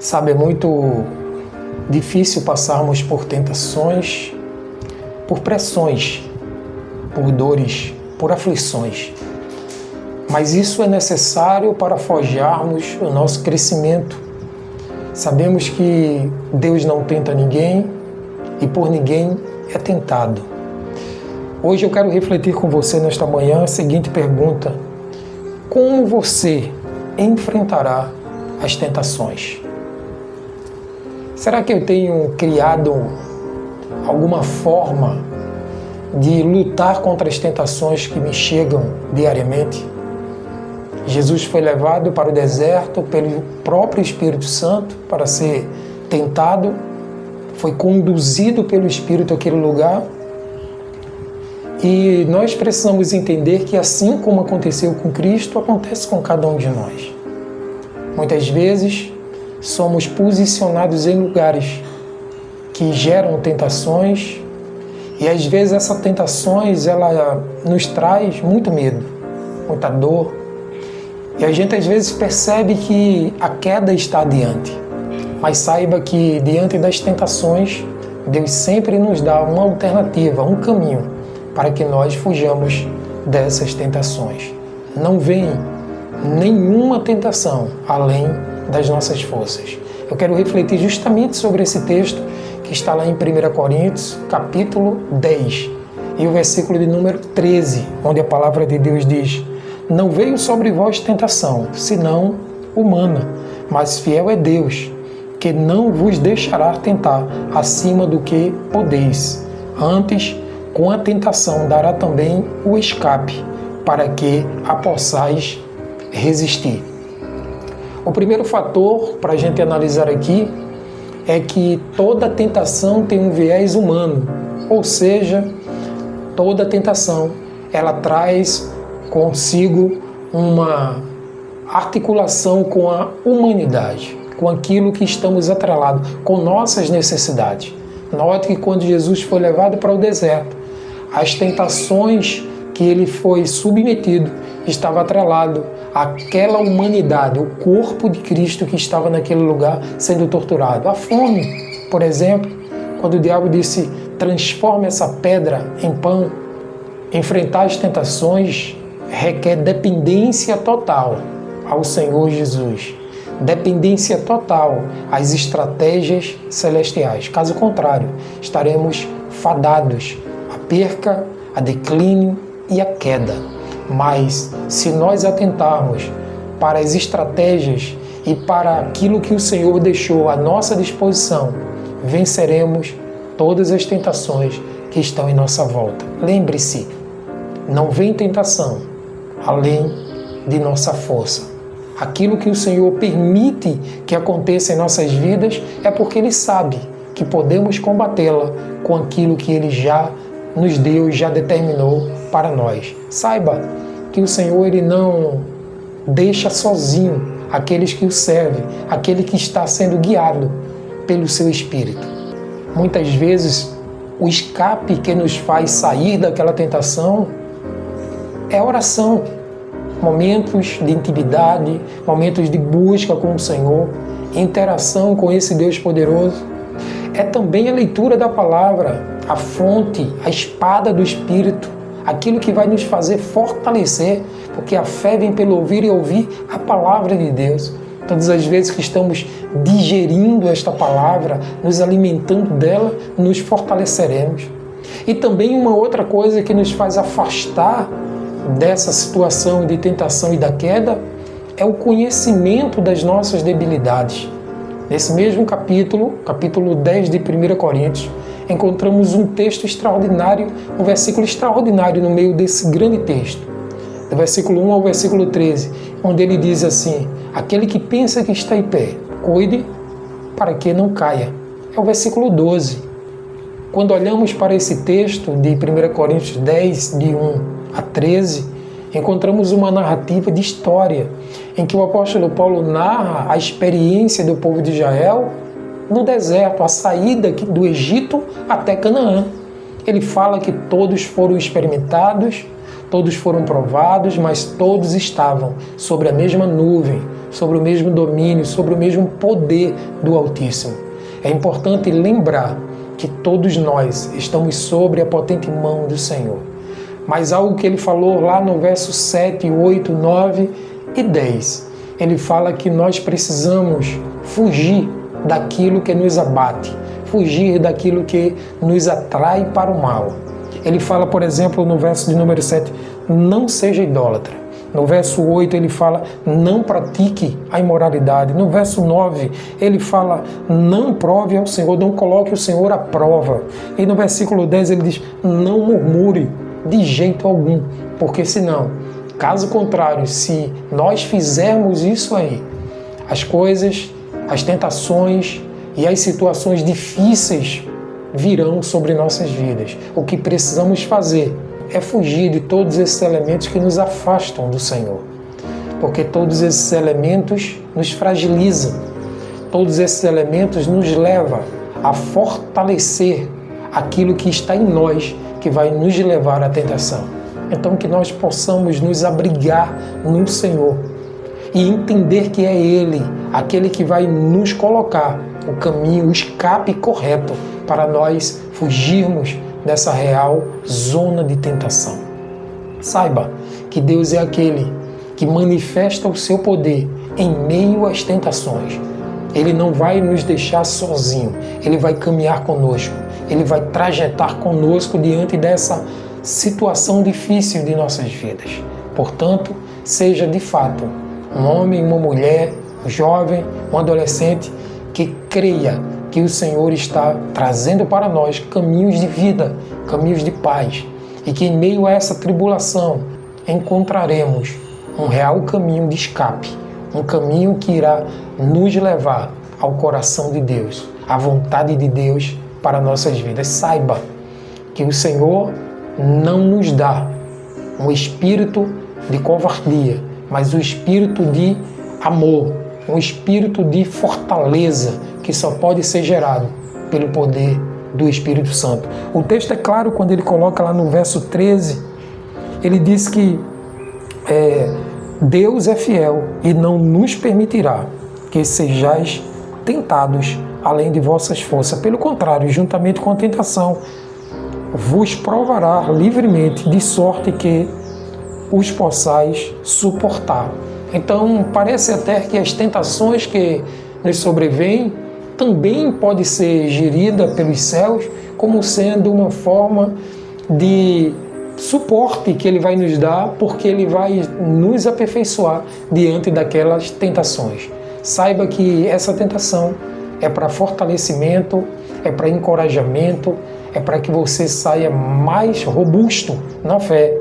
Sabe, é muito difícil passarmos por tentações, por pressões, por dores, por aflições. Mas isso é necessário para forjarmos o nosso crescimento. Sabemos que Deus não tenta ninguém e por ninguém é tentado. Hoje eu quero refletir com você nesta manhã a seguinte pergunta: como você enfrentará as tentações? Será que eu tenho criado alguma forma de lutar contra as tentações que me chegam diariamente? Jesus foi levado para o deserto pelo próprio Espírito Santo para ser tentado, foi conduzido pelo Espírito àquele lugar. E nós precisamos entender que assim como aconteceu com Cristo, acontece com cada um de nós. Muitas vezes somos posicionados em lugares que geram tentações e às vezes essas tentações ela nos traz muito medo, muita dor. E a gente às vezes percebe que a queda está adiante. Mas saiba que diante das tentações, Deus sempre nos dá uma alternativa, um caminho para que nós fujamos dessas tentações. Não vem nenhuma tentação além das nossas forças. Eu quero refletir justamente sobre esse texto que está lá em 1 Coríntios, capítulo 10, e o versículo de número 13, onde a palavra de Deus diz: não veio sobre vós tentação, senão humana, mas fiel é Deus, que não vos deixará tentar acima do que podeis. Antes, com a tentação dará também o escape, para que a possais resistir. O primeiro fator para a gente analisar aqui é que toda tentação tem um viés humano, ou seja, toda tentação ela traz consigo uma articulação com a humanidade, com aquilo que estamos atrelados, com nossas necessidades. Note que quando Jesus foi levado para o deserto, as tentações que ele foi submetido estava atrelado àquela humanidade, o corpo de Cristo que estava naquele lugar sendo torturado. A fome, por exemplo, quando o diabo disse: transforme essa pedra em pão. Enfrentar as tentações requer dependência total ao Senhor Jesus, dependência total às estratégias celestiais. Caso contrário, estaremos fadados à perca, a declínio e à queda. Mas se nós atentarmos para as estratégias e para aquilo que o Senhor deixou à nossa disposição, venceremos todas as tentações que estão em nossa volta. Lembre-se, não vem tentação além de nossa força. Aquilo que o Senhor permite que aconteça em nossas vidas é porque Ele sabe que podemos combatê-la com aquilo que Ele já nos deu e já determinou para nós. Saiba que o Senhor Ele não deixa sozinho aqueles que o servem, aquele que está sendo guiado pelo seu Espírito. Muitas vezes o escape que nos faz sair daquela tentação é a oração. Momentos de intimidade, momentos de busca com o Senhor, interação com esse Deus poderoso. É também a leitura da palavra, a fonte, a espada do Espírito, aquilo que vai nos fazer fortalecer, porque a fé vem pelo ouvir e ouvir a palavra de Deus. Todas as vezes que estamos digerindo esta palavra, nos alimentando dela, nos fortaleceremos. E também uma outra coisa que nos faz afastar dessa situação de tentação e da queda é o conhecimento das nossas debilidades. Nesse mesmo capítulo 10 de 1 Coríntios, encontramos um texto extraordinário, um versículo extraordinário no meio desse grande texto, do versículo 1 ao versículo 13, onde ele diz assim: aquele que pensa que está em pé, cuide para que não caia. É o versículo 12. Quando olhamos para esse texto de 1 Coríntios 10, de 1 a 13, encontramos uma narrativa de história, em que o apóstolo Paulo narra a experiência do povo de Israel no deserto, a saída do Egito até Canaã. Ele fala que todos foram experimentados, Todos foram provados, mas todos estavam sobre a mesma nuvem, sobre o mesmo domínio, sobre o mesmo poder do Altíssimo. É importante lembrar que todos nós estamos sobre a potente mão do Senhor. Mas algo que ele falou lá no verso 7, 8, 9 e 10, ele fala que nós precisamos fugir daquilo que nos abate, fugir daquilo que nos atrai para o mal. Ele fala, por exemplo, no verso de número 7, não seja idólatra. No verso 8 ele fala, não pratique a imoralidade. No verso 9 ele fala, não prove ao Senhor, não coloque o Senhor à prova. E no versículo 10 ele diz, não murmure de jeito algum, porque senão, caso contrário, se nós fizermos isso aí, as coisas, as tentações e as situações difíceis virão sobre nossas vidas. O que precisamos fazer é fugir de todos esses elementos que nos afastam do Senhor, porque todos esses elementos nos fragilizam, todos esses elementos nos levam a fortalecer aquilo que está em nós, que vai nos levar à tentação. Então que nós possamos nos abrigar no Senhor e entender que é Ele, aquele que vai nos colocar o caminho, o escape correto para nós fugirmos dessa real zona de tentação. Saiba que Deus é aquele que manifesta o seu poder em meio às tentações. Ele não vai nos deixar sozinho, Ele vai caminhar conosco, Ele vai trajetar conosco diante dessa situação difícil de nossas vidas. Portanto, seja de fato um homem, uma mulher, um jovem, um adolescente que creia que o Senhor está trazendo para nós caminhos de vida, caminhos de paz, e que em meio a essa tribulação encontraremos um real caminho de escape, um caminho que irá nos levar ao coração de Deus, à vontade de Deus para nossas vidas. Saiba que o Senhor não nos dá um espírito de covardia, mas um espírito de amor, um espírito de fortaleza que só pode ser gerado pelo poder do Espírito Santo. O texto é claro quando ele coloca lá no verso 13, ele diz que Deus é fiel e não nos permitirá que sejais tentados além de vossas forças. Pelo contrário, juntamente com a tentação, vos provará livremente, de sorte que os possais suportar. Então, parece até que as tentações que nos sobrevêm também pode ser gerida pelos céus como sendo uma forma de suporte que Ele vai nos dar, porque Ele vai nos aperfeiçoar diante daquelas tentações. Saiba que essa tentação é para fortalecimento, é para encorajamento, é para que você saia mais robusto na fé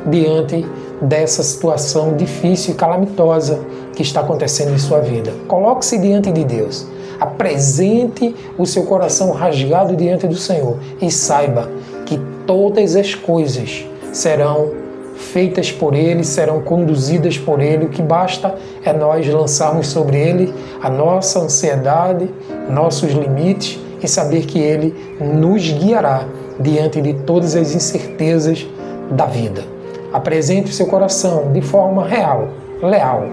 diante dessa situação difícil e calamitosa que está acontecendo em sua vida. Coloque-se diante de Deus, apresente o seu coração rasgado diante do Senhor e saiba que todas as coisas serão feitas por Ele, serão conduzidas por Ele. O que basta é nós lançarmos sobre Ele a nossa ansiedade, nossos limites e saber que Ele nos guiará diante de todas as incertezas da vida. Apresente o seu coração de forma real, leal,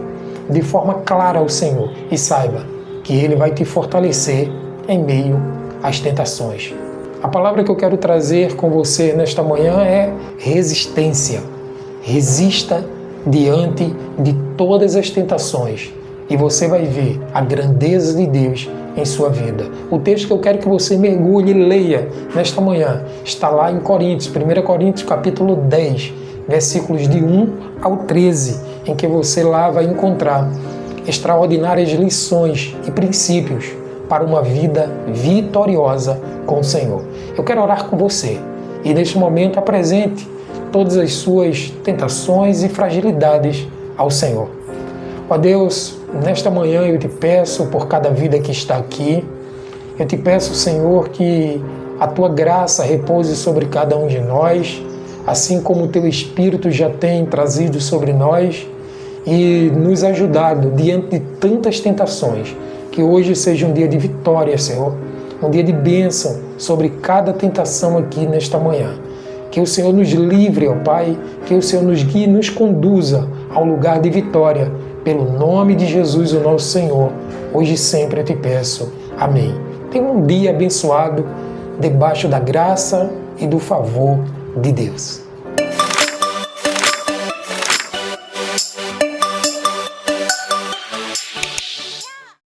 de forma clara ao Senhor e saiba que Ele vai te fortalecer em meio às tentações. A palavra que eu quero trazer com você nesta manhã é resistência. Resista diante de todas as tentações e você vai ver a grandeza de Deus em sua vida. O texto que eu quero que você mergulhe e leia nesta manhã está lá em Coríntios, 1 Coríntios capítulo 10, versículos de 1 ao 13, em que você lá vai encontrar extraordinárias lições e princípios para uma vida vitoriosa com o Senhor. Eu quero orar com você e neste momento apresente todas as suas tentações e fragilidades ao Senhor. Ó Deus, nesta manhã eu te peço por cada vida que está aqui, eu te peço, Senhor, que a tua graça repouse sobre cada um de nós, assim como o teu Espírito já tem trazido sobre nós e nos ajudado diante de tantas tentações, que hoje seja um dia de vitória, Senhor, um dia de bênção sobre cada tentação aqui nesta manhã. Que o Senhor nos livre, ó Pai, que o Senhor nos guie e nos conduza ao lugar de vitória. Pelo nome de Jesus, o nosso Senhor, hoje e sempre eu te peço. Amém. Tenha um dia abençoado, debaixo da graça e do favor de Deus.